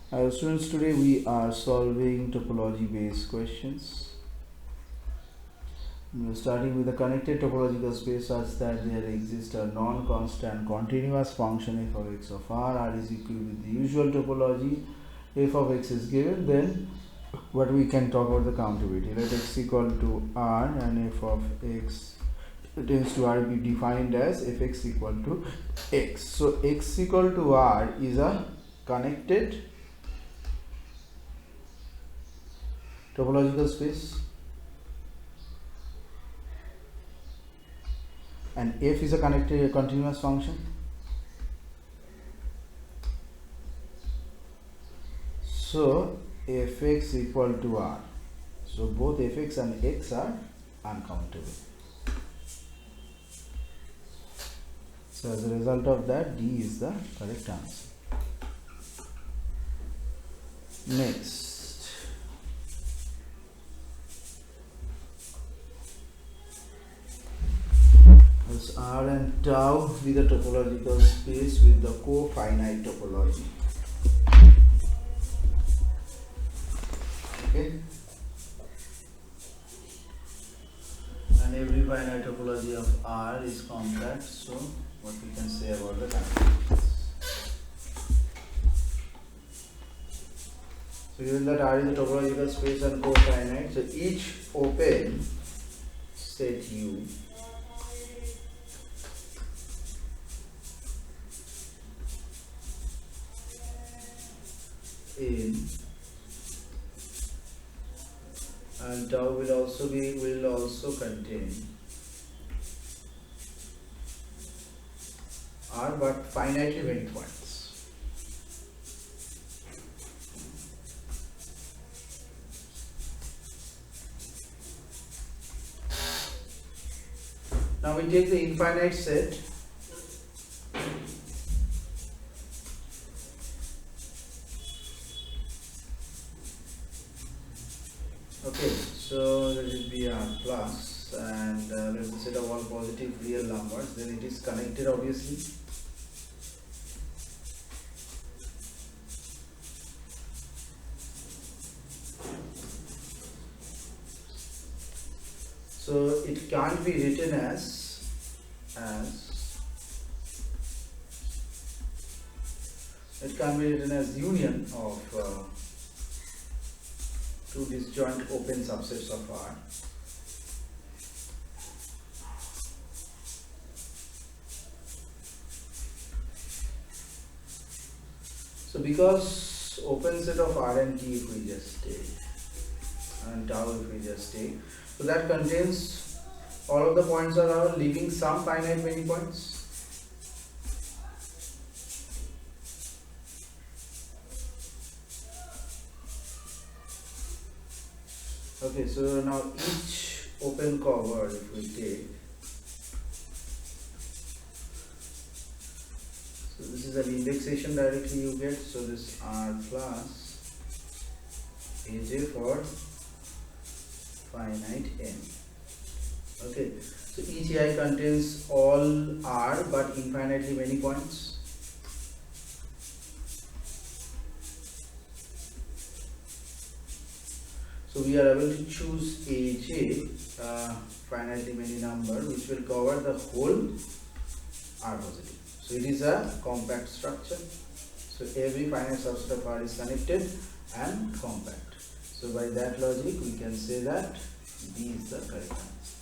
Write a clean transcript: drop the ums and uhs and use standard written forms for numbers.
Students, today we are solving topology based questions. Starting with the connected topological space such that there exists a non-constant continuous function f of x of r is equal with the usual topology. F of x is given, then what we can talk about the countervariety. Let x equal to r and f of x tends to r be defined as fx equal to x. So x equal to r is a connected topological space, and f is a connected continuous function. So fx equal to r. So both fx and x are uncountable. So as a result of that, D is the correct answer. Next. R and tau with the topological space with the co-finite topology. Okay, and every finite topology of R is compact. So what we can say about the conditions? So given that R is the topological space and co-finite, so each open set U in and tau will also contain R but finitely many points. Now we take the infinite set . Okay, so let it be R plus, and let's set of all positive real numbers, then it is connected obviously. So it can't be written as union of two disjoint open subsets of R. So because open set of R and T, if we just take, and tau if we just take, so that contains all of the points are R, leaving some finite many points. Okay, so now each open cover, if we take, so this is an indexation directly you get, so this R plus AJ for finite n. Okay, so each I contains all R but infinitely many points. So we are able to choose AJ, finitely many number, which will cover the whole R positive. So it is a compact structure. So every finite subset of R is connected and compact. So by that logic, we can say that B is the correct answer.